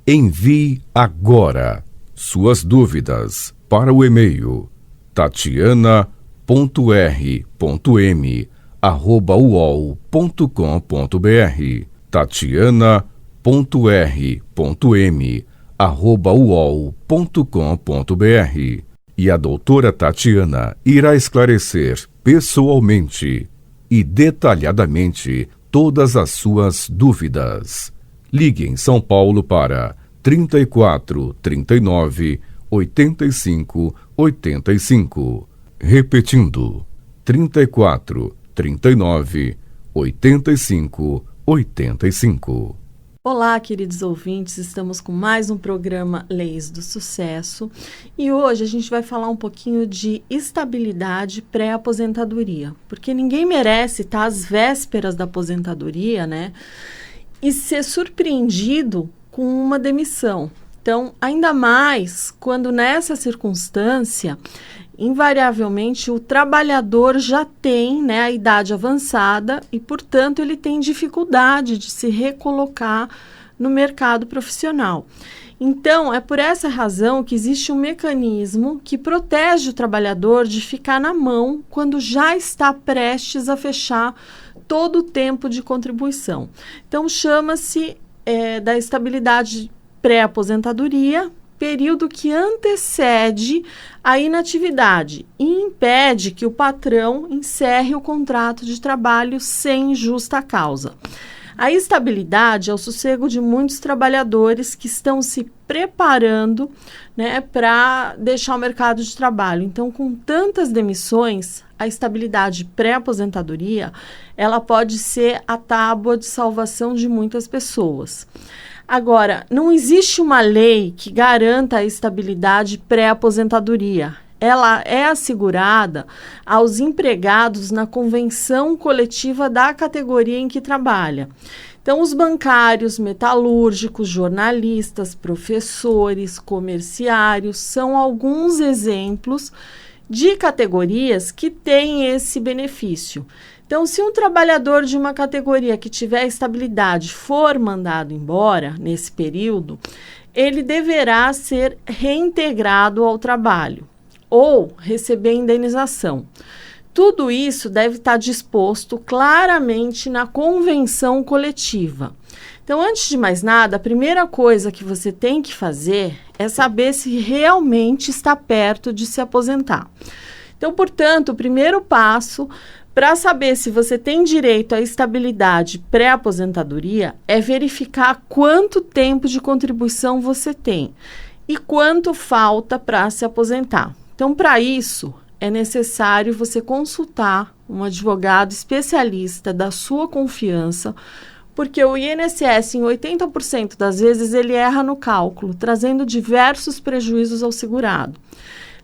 Envie agora suas dúvidas para o e-mail tatiana.r.m@uol.com.br tatiana.r.m@uol.com.br e a doutora Tatiana irá esclarecer pessoalmente e detalhadamente todas as suas dúvidas. Ligue em São Paulo para 34 39 85 85. Repetindo, 34 39 85 85. Olá, queridos ouvintes, estamos com mais um programa Leis do Sucesso e hoje a gente vai falar um pouquinho de estabilidade pré-aposentadoria, porque ninguém merece estar às vésperas da aposentadoria, né? E ser surpreendido com uma demissão. Então, ainda mais quando nessa circunstância, invariavelmente o trabalhador já tem, né, a idade avançada e, portanto, ele tem dificuldade de se recolocar no mercado profissional. Então, é por essa razão que existe um mecanismo que protege o trabalhador de ficar na mão quando já está prestes a fechar todo o tempo de contribuição. Então, chama-se da estabilidade pré-aposentadoria, período que antecede a inatividade e impede que o patrão encerre o contrato de trabalho sem justa causa. A estabilidade é o sossego de muitos trabalhadores que estão se preparando, né, para deixar o mercado de trabalho. Então, com tantas demissões, a estabilidade pré-aposentadoria, ela pode ser a tábua de salvação de muitas pessoas. Agora, não existe uma lei que garanta a estabilidade pré-aposentadoria. Ela é assegurada aos empregados na convenção coletiva da categoria em que trabalha. Então, os bancários, metalúrgicos, jornalistas, professores, comerciários são alguns exemplos de categorias que têm esse benefício. Então, se um trabalhador de uma categoria que tiver estabilidade for mandado embora nesse período, ele deverá ser reintegrado ao trabalho ou receber indenização. Tudo isso deve estar disposto claramente na convenção coletiva. Então, antes de mais nada, a primeira coisa que você tem que fazer é saber se realmente está perto de se aposentar. Então, portanto, o primeiro passo para saber se você tem direito à estabilidade pré-aposentadoria é verificar quanto tempo de contribuição você tem e quanto falta para se aposentar. Então, para isso, é necessário você consultar um advogado especialista da sua confiança, porque o INSS, em 80% das vezes, ele erra no cálculo, trazendo diversos prejuízos ao segurado.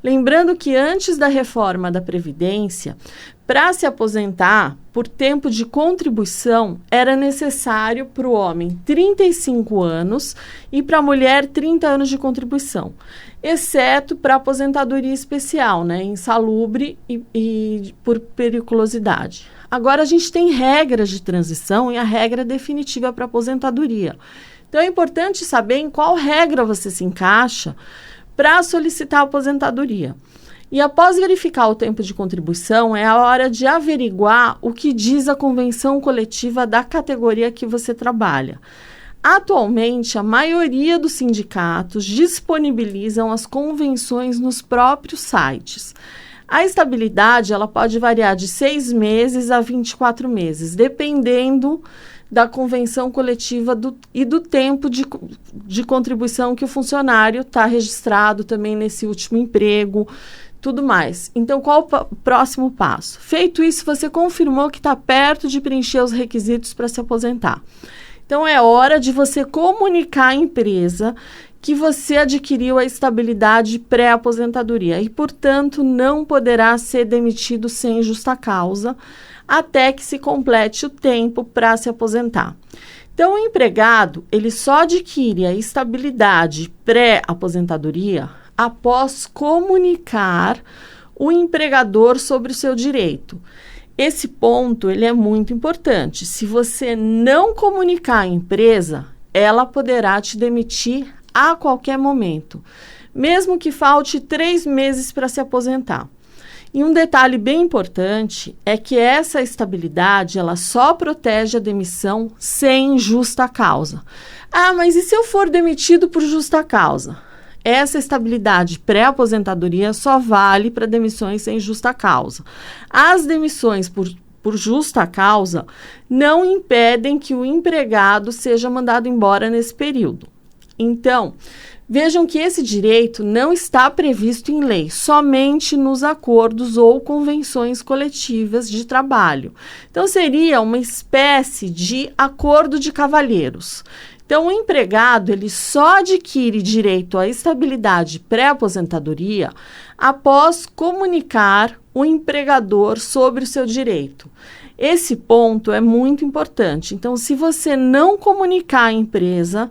Lembrando que antes da reforma da Previdência, para se aposentar por tempo de contribuição, era necessário para o homem 35 anos e para a mulher 30 anos de contribuição, exceto para aposentadoria especial, né, insalubre e por periculosidade. Agora a gente tem regras de transição e a regra definitiva para aposentadoria. Então é importante saber em qual regra você se encaixa para solicitar a aposentadoria. E após verificar o tempo de contribuição, é a hora de averiguar o que diz a convenção coletiva da categoria que você trabalha. Atualmente, a maioria dos sindicatos disponibilizam as convenções nos próprios sites. A estabilidade ela pode variar de 6 meses a 24 meses, dependendo da convenção coletiva e do tempo de contribuição que o funcionário está registrado também nesse último emprego, tudo mais. Então, qual o próximo passo? Feito isso, você confirmou que está perto de preencher os requisitos para se aposentar. Então, é hora de você comunicar à empresa que você adquiriu a estabilidade pré-aposentadoria e, portanto, não poderá ser demitido sem justa causa até que se complete o tempo para se aposentar. Então, o empregado, ele só adquire a estabilidade pré-aposentadoria após comunicar o empregador sobre o seu direito. Esse ponto ele é muito importante. Se você não comunicar à empresa, ela poderá te demitir a qualquer momento, mesmo que falte 3 meses para se aposentar. E um detalhe bem importante é que essa estabilidade, ela só protege a demissão sem justa causa. Ah, mas e se eu for demitido por justa causa? Essa estabilidade pré-aposentadoria só vale para demissões sem justa causa. As demissões por justa causa não impedem que o empregado seja mandado embora nesse período. Então, vejam que esse direito não está previsto em lei, somente nos acordos ou convenções coletivas de trabalho. Então, seria uma espécie de acordo de cavalheiros. Então, o empregado ele só adquire direito à estabilidade pré-aposentadoria após comunicar o empregador sobre o seu direito. Esse ponto é muito importante. Então, se você não comunicar à empresa,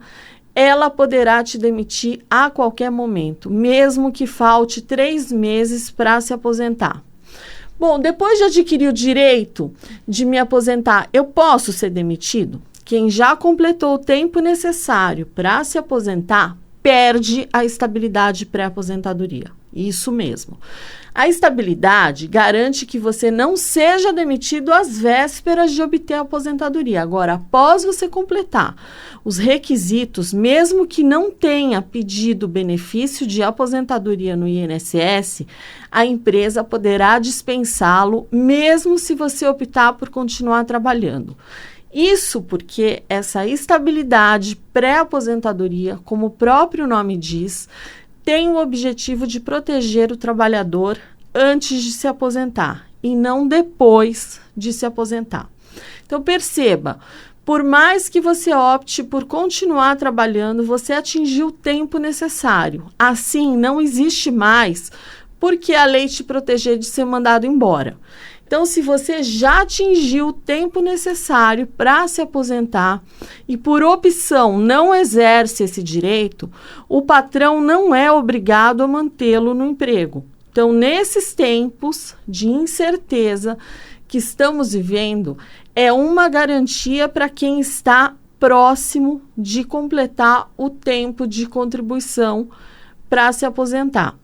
ela poderá te demitir a qualquer momento, mesmo que falte 3 meses para se aposentar. Bom, depois de adquirir o direito de me aposentar, eu posso ser demitido? Quem já completou o tempo necessário para se aposentar, perde a estabilidade pré-aposentadoria. Isso mesmo. A estabilidade garante que você não seja demitido às vésperas de obter a aposentadoria. Agora, após você completar os requisitos, mesmo que não tenha pedido benefício de aposentadoria no INSS, a empresa poderá dispensá-lo, mesmo se você optar por continuar trabalhando. Isso porque essa estabilidade pré-aposentadoria, como o próprio nome diz, tem o objetivo de proteger o trabalhador antes de se aposentar e não depois de se aposentar. Então, perceba, por mais que você opte por continuar trabalhando, você atingiu o tempo necessário. Assim, não existe mais porque a lei te proteger de ser mandado embora. Então, se você já atingiu o tempo necessário para se aposentar e por opção não exerce esse direito, o patrão não é obrigado a mantê-lo no emprego. Então, nesses tempos de incerteza que estamos vivendo, é uma garantia para quem está próximo de completar o tempo de contribuição para se aposentar.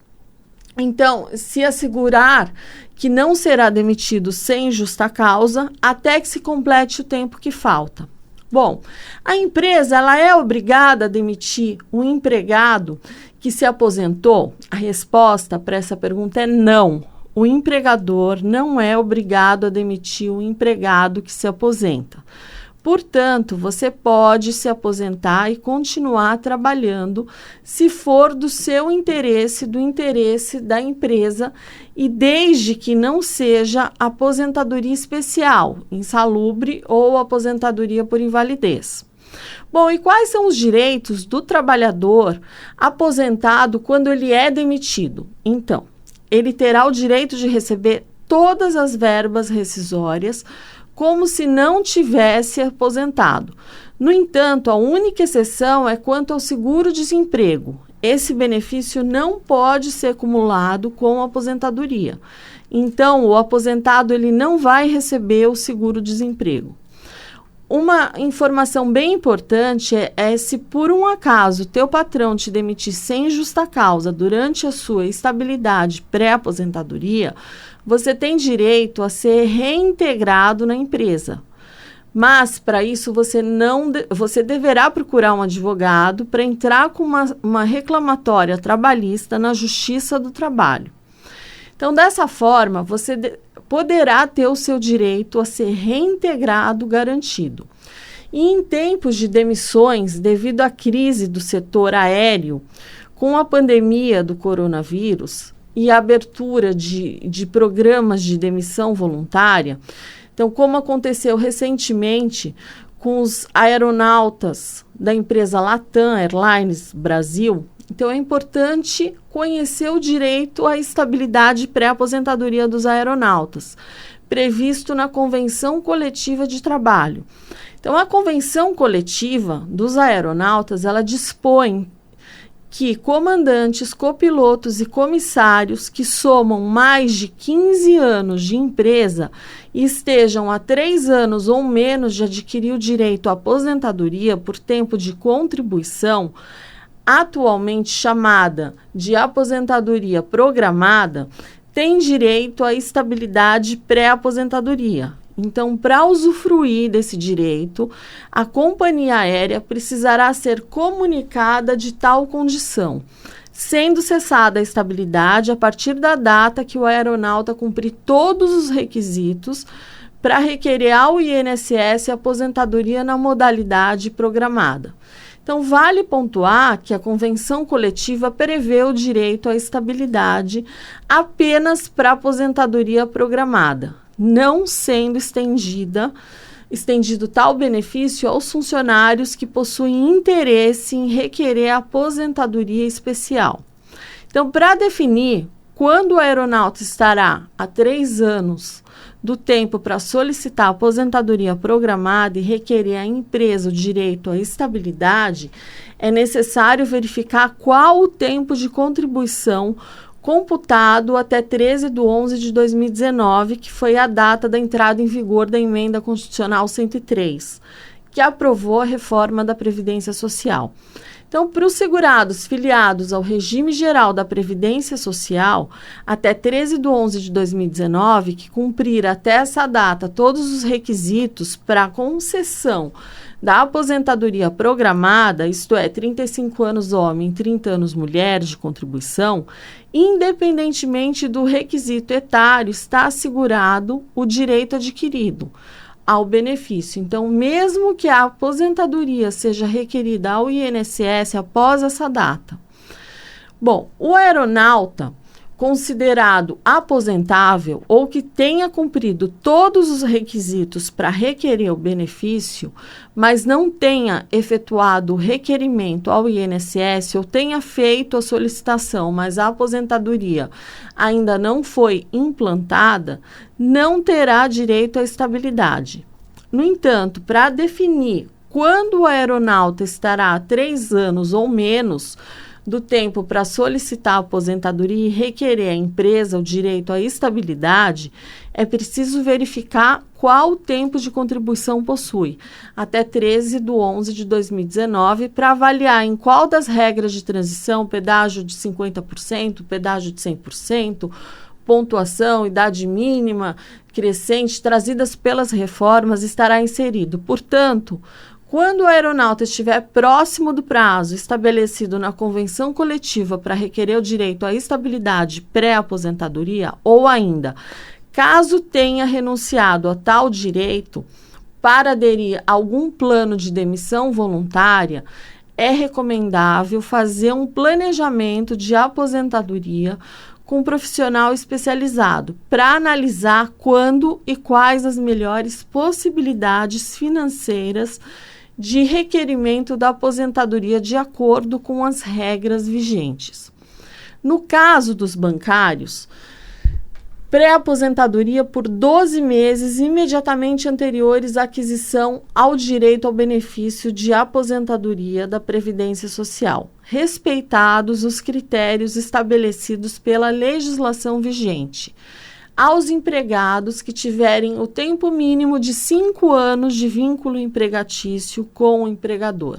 Então, se assegurar que não será demitido sem justa causa até que se complete o tempo que falta. Bom, a empresa ela é obrigada a demitir um empregado que se aposentou? A resposta para essa pergunta é não. O empregador não é obrigado a demitir um empregado que se aposenta. Portanto, você pode se aposentar e continuar trabalhando se for do seu interesse, do interesse da empresa e desde que não seja aposentadoria especial, insalubre ou aposentadoria por invalidez. Bom, e quais são os direitos do trabalhador aposentado quando ele é demitido? Então, ele terá o direito de receber todas as verbas rescisórias como se não tivesse aposentado. No entanto, a única exceção é quanto ao seguro-desemprego. Esse benefício não pode ser acumulado com a aposentadoria. Então, o aposentado ele não vai receber o seguro-desemprego. Uma informação bem importante é se por um acaso teu patrão te demitir sem justa causa durante a sua estabilidade pré-aposentadoria, você tem direito a ser reintegrado na empresa. Mas, para isso, você deverá procurar um advogado para entrar com uma reclamatória trabalhista na Justiça do Trabalho. Então, dessa forma, você poderá ter o seu direito a ser reintegrado garantido. E em tempos de demissões, devido à crise do setor aéreo, com a pandemia do coronavírus e a abertura de programas de demissão voluntária, então, como aconteceu recentemente com os aeronautas da empresa Latam Airlines Brasil, então é importante conhecer o direito à estabilidade pré-aposentadoria dos aeronautas, previsto na Convenção Coletiva de Trabalho. Então, a Convenção Coletiva dos Aeronautas, ela dispõe que comandantes, copilotos e comissários que somam mais de 15 anos de empresa e estejam há 3 anos ou menos de adquirir o direito à aposentadoria por tempo de contribuição, atualmente chamada de aposentadoria programada, têm direito à estabilidade pré-aposentadoria. Então, para usufruir desse direito, a companhia aérea precisará ser comunicada de tal condição, sendo cessada a estabilidade a partir da data que o aeronauta cumprir todos os requisitos para requerer ao INSS a aposentadoria na modalidade programada. Então, vale pontuar que a convenção coletiva prevê o direito à estabilidade apenas para aposentadoria programada, não sendo estendido tal benefício aos funcionários que possuem interesse em requerer a aposentadoria especial. Então, para definir quando o aeronauta estará há 3 anos do tempo para solicitar a aposentadoria programada e requerer à empresa o direito à estabilidade, é necessário verificar qual o tempo de contribuição computado até 13/11/2019, que foi a data da entrada em vigor da Emenda Constitucional 103, que aprovou a reforma da Previdência Social. Então, para os segurados filiados ao regime geral da Previdência Social, até 13/11/2019, que cumprir até essa data todos os requisitos para a concessão da aposentadoria programada, isto é, 35 anos homem e 30 anos mulher de contribuição, independentemente do requisito etário, está assegurado o direito adquirido ao benefício. Então, mesmo que a aposentadoria seja requerida ao INSS após essa data. Bom, o aeronauta considerado aposentável ou que tenha cumprido todos os requisitos para requerer o benefício, mas não tenha efetuado o requerimento ao INSS ou tenha feito a solicitação, mas a aposentadoria ainda não foi implantada, não terá direito à estabilidade. No entanto, para definir quando o aeronauta estará há 3 anos ou menos do tempo para solicitar a aposentadoria e requerer à empresa o direito à estabilidade, é preciso verificar qual o tempo de contribuição possui, até 13/11/2019, para avaliar em qual das regras de transição, pedágio de 50%, pedágio de 100%, pontuação, idade mínima, crescente, trazidas pelas reformas, estará inserido. Portanto, quando o aeronauta estiver próximo do prazo estabelecido na convenção coletiva para requerer o direito à estabilidade pré-aposentadoria, ou ainda, caso tenha renunciado a tal direito para aderir a algum plano de demissão voluntária, é recomendável fazer um planejamento de aposentadoria com um profissional especializado para analisar quando e quais as melhores possibilidades financeiras de requerimento da aposentadoria de acordo com as regras vigentes. No caso dos bancários, pré-aposentadoria por 12 meses imediatamente anteriores à aquisição ao direito ao benefício de aposentadoria da Previdência Social, respeitados os critérios estabelecidos pela legislação vigente. Aos empregados que tiverem o tempo mínimo de 5 anos de vínculo empregatício com o empregador.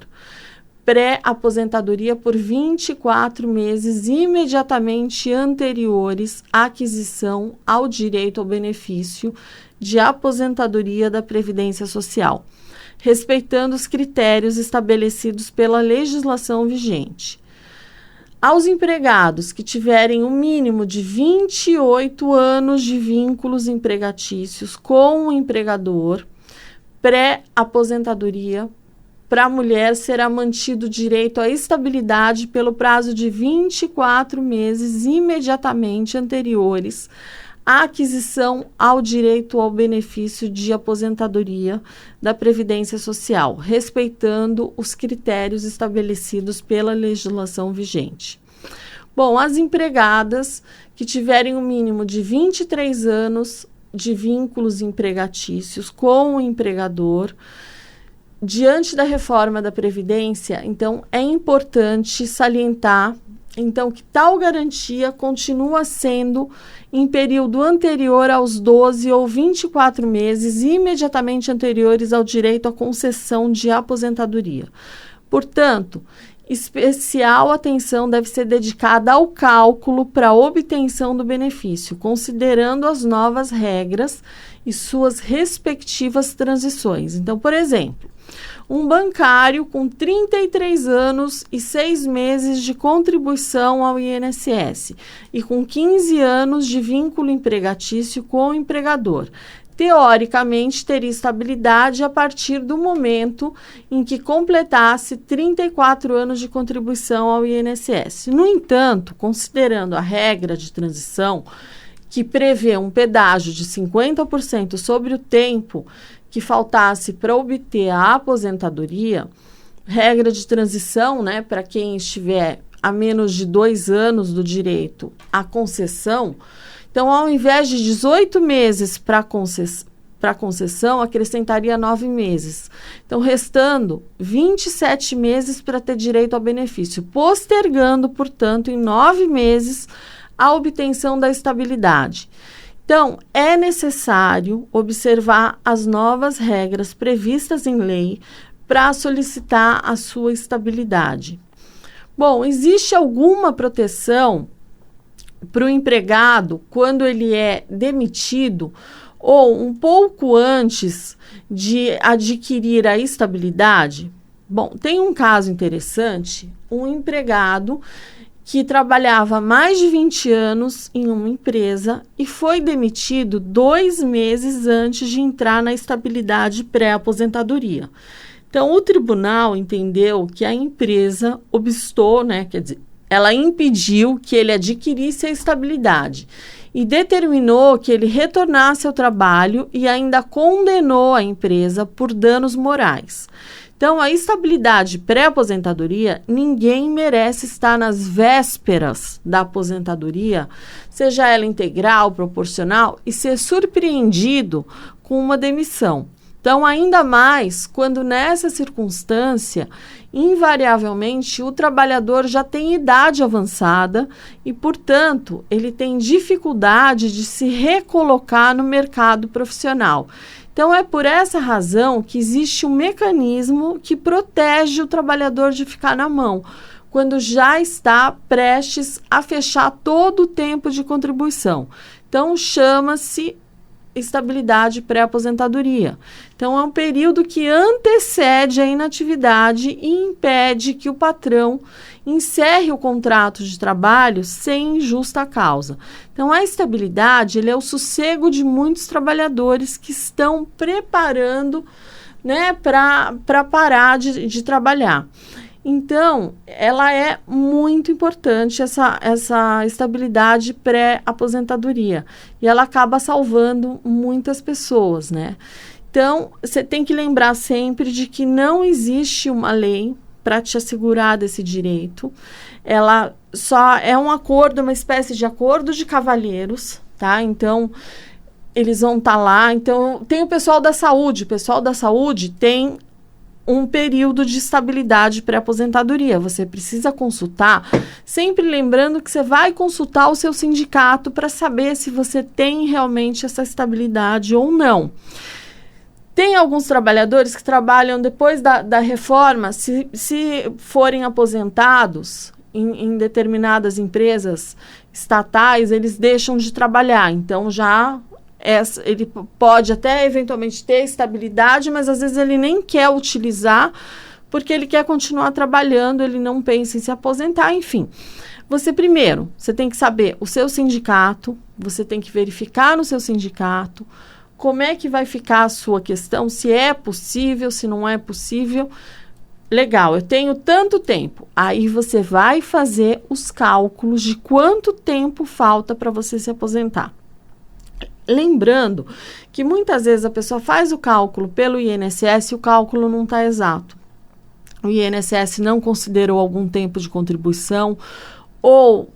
Pré-aposentadoria por 24 meses imediatamente anteriores à aquisição ao direito ao benefício de aposentadoria da Previdência Social, respeitando os critérios estabelecidos pela legislação vigente. Aos empregados que tiverem o mínimo de 28 anos de vínculos empregatícios com o empregador, pré-aposentadoria, para a mulher será mantido o direito à estabilidade pelo prazo de 24 meses imediatamente anteriores à aquisição ao direito ao benefício de aposentadoria da Previdência Social, respeitando os critérios estabelecidos pela legislação vigente. Bom, as empregadas que tiverem o mínimo de 23 anos de vínculos empregatícios com o empregador, diante da reforma da Previdência, então, é importante salientar, então, que tal garantia continua sendo em período anterior aos 12 ou 24 meses imediatamente anteriores ao direito à concessão de aposentadoria. Portanto, especial atenção deve ser dedicada ao cálculo para a obtenção do benefício, considerando as novas regras e suas respectivas transições. Então, por exemplo, um bancário com 33 anos e 6 meses de contribuição ao INSS e com 15 anos de vínculo empregatício com o empregador, teoricamente teria estabilidade a partir do momento em que completasse 34 anos de contribuição ao INSS. No entanto, considerando a regra de transição, que prevê um pedágio de 50% sobre o tempo que faltasse para obter a aposentadoria, regra de transição, né, para quem estiver a menos de 2 anos do direito à concessão. Então, ao invés de 18 meses para concessão, acrescentaria 9 meses. Então, restando 27 meses para ter direito ao benefício, postergando, portanto, em 9 meses a obtenção da estabilidade. Então, é necessário observar as novas regras previstas em lei para solicitar a sua estabilidade. Bom, existe alguma proteção para o empregado quando ele é demitido ou um pouco antes de adquirir a estabilidade? Bom, tem um caso interessante, um empregado que trabalhava mais de 20 anos em uma empresa e foi demitido 2 meses antes de entrar na estabilidade pré-aposentadoria. Então, o tribunal entendeu que a empresa obstou, né, quer dizer, ela impediu que ele adquirisse a estabilidade e determinou que ele retornasse ao trabalho e ainda condenou a empresa por danos morais. Então, a estabilidade pré-aposentadoria, ninguém merece estar nas vésperas da aposentadoria, seja ela integral, proporcional, e ser surpreendido com uma demissão. Então, ainda mais quando nessa circunstância, invariavelmente, o trabalhador já tem idade avançada e, portanto, ele tem dificuldade de se recolocar no mercado profissional. Então, é por essa razão que existe um mecanismo que protege o trabalhador de ficar na mão, quando já está prestes a fechar todo o tempo de contribuição. Então, chama-se estabilidade pré-aposentadoria. Então, é um período que antecede a inatividade e impede que o patrão encerre o contrato de trabalho sem justa causa. Então, a estabilidade ele é o sossego de muitos trabalhadores que estão preparando, né, para parar de trabalhar. Então, ela é muito importante, essa estabilidade pré-aposentadoria. E ela acaba salvando muitas pessoas, né? Então, você tem que lembrar sempre de que não existe uma lei para te assegurar desse direito. Ela só é um acordo, uma espécie de acordo de cavalheiros, tá? Então, eles vão estar lá. Então, tem o pessoal da saúde. O pessoal da saúde tem um período de estabilidade pré-aposentadoria. Você precisa consultar, sempre lembrando que você vai consultar o seu sindicato para saber se você tem realmente essa estabilidade ou não. Tem alguns trabalhadores que trabalham depois da reforma, se forem aposentados em determinadas empresas estatais, eles deixam de trabalhar. Então, ele pode até eventualmente ter estabilidade, mas às vezes ele nem quer utilizar porque ele quer continuar trabalhando, ele não pensa em se aposentar, enfim. Você tem que saber o seu sindicato, você tem que verificar no seu sindicato como é que vai ficar a sua questão, se é possível, se não é possível. Legal, eu tenho tanto tempo. Aí você vai fazer os cálculos de quanto tempo falta para você se aposentar. Lembrando que muitas vezes a pessoa faz o cálculo pelo INSS e o cálculo não está exato. O INSS não considerou algum tempo de contribuição ou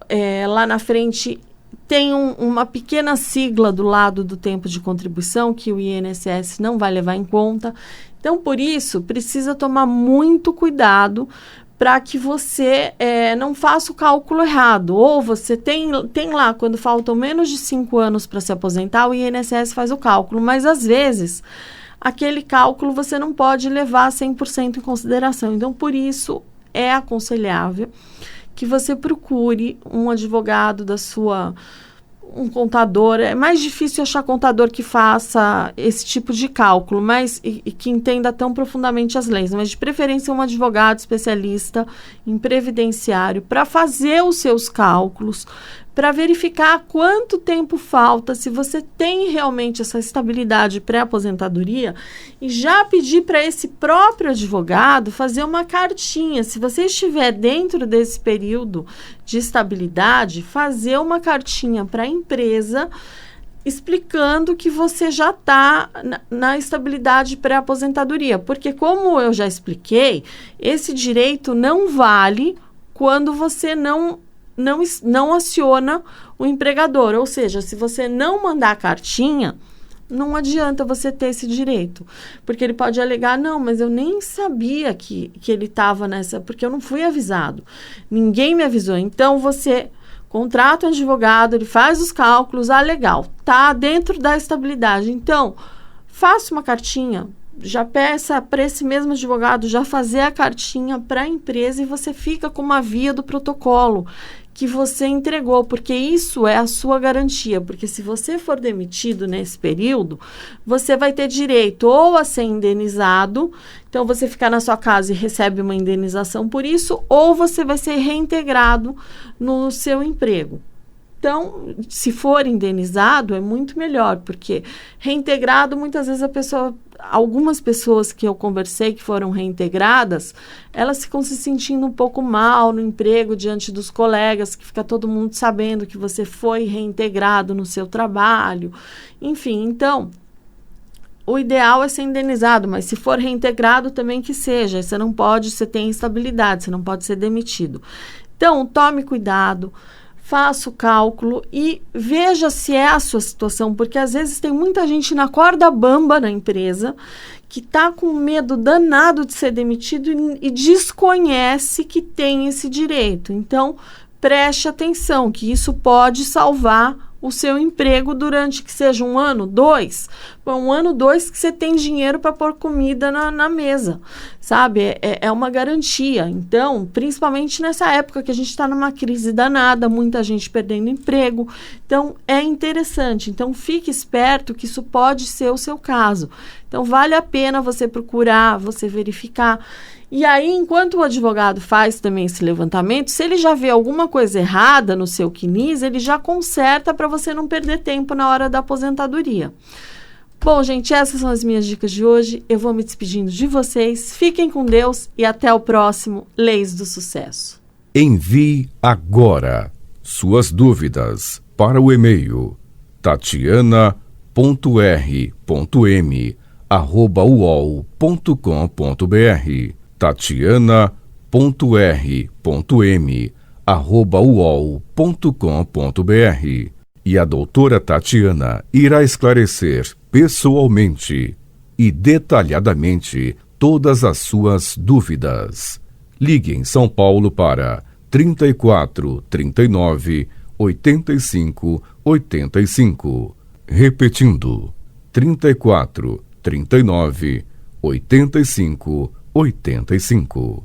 lá na frente tem uma pequena sigla do lado do tempo de contribuição que o INSS não vai levar em conta. Então, por isso, precisa tomar muito cuidado para que você não faça o cálculo errado. Ou você tem lá, quando faltam menos de 5 anos para se aposentar, o INSS faz o cálculo, mas às vezes aquele cálculo você não pode levar 100% em consideração. Então, por isso, é aconselhável que você procure um advogado um contador. É mais difícil achar contador que faça esse tipo de cálculo, e que entenda tão profundamente as leis, mas de preferência um advogado especialista em previdenciário para fazer os seus cálculos, para verificar quanto tempo falta, se você tem realmente essa estabilidade pré-aposentadoria, e já pedir para esse próprio advogado fazer uma cartinha. Se você estiver dentro desse período de estabilidade, fazer uma cartinha para a empresa explicando que você já está na estabilidade pré-aposentadoria. Porque, como eu já expliquei, esse direito não vale quando você não aciona o empregador. Ou seja, se você não mandar a cartinha, não adianta você ter esse direito. Porque ele pode alegar, não, mas eu nem sabia que ele estava nessa, porque eu não fui avisado. Ninguém me avisou. Então, você contrata um advogado, ele faz os cálculos, legal, tá dentro da estabilidade. Então, faça uma cartinha, já peça para esse mesmo advogado já fazer a cartinha para a empresa, e você fica com uma via do protocolo que você entregou, porque isso é a sua garantia. Porque se você for demitido nesse período, você vai ter direito ou a ser indenizado, então você fica na sua casa e recebe uma indenização por isso, ou você vai ser reintegrado no seu emprego. Então, se for indenizado, é muito melhor, porque reintegrado, muitas vezes algumas pessoas que eu conversei que foram reintegradas, elas ficam se sentindo um pouco mal no emprego diante dos colegas, que fica todo mundo sabendo que você foi reintegrado no seu trabalho. Enfim, então, o ideal é ser indenizado, mas se for reintegrado também que seja. Você tem instabilidade, você não pode ser demitido. Então, tome cuidado. Faça o cálculo e veja se é a sua situação, porque às vezes tem muita gente na corda bamba na empresa que está com medo danado de ser demitido e desconhece que tem esse direito. Então, preste atenção, que isso pode salvar o seu emprego durante, que seja 1 ano, 2. 1 ano, 2 que você tem dinheiro para pôr comida na mesa, sabe? É uma garantia. Então, principalmente nessa época que a gente está numa crise danada, muita gente perdendo emprego. Então, é interessante. Então, fique esperto que isso pode ser o seu caso. Então, vale a pena você procurar, você verificar. E aí, enquanto o advogado faz também esse levantamento, se ele já vê alguma coisa errada no seu CNIS, ele já conserta para você não perder tempo na hora da aposentadoria. Bom, gente, essas são as minhas dicas de hoje. Eu vou me despedindo de vocês. Fiquem com Deus e até o próximo Leis do Sucesso. Envie agora suas dúvidas para o e-mail tatiana.r.m@uol.com.br tatiana.r.m@uol.com.br. E a doutora Tatiana irá esclarecer pessoalmente e detalhadamente todas as suas dúvidas. Ligue em São Paulo para 34 39 85 85. Repetindo, 34 39 85 85.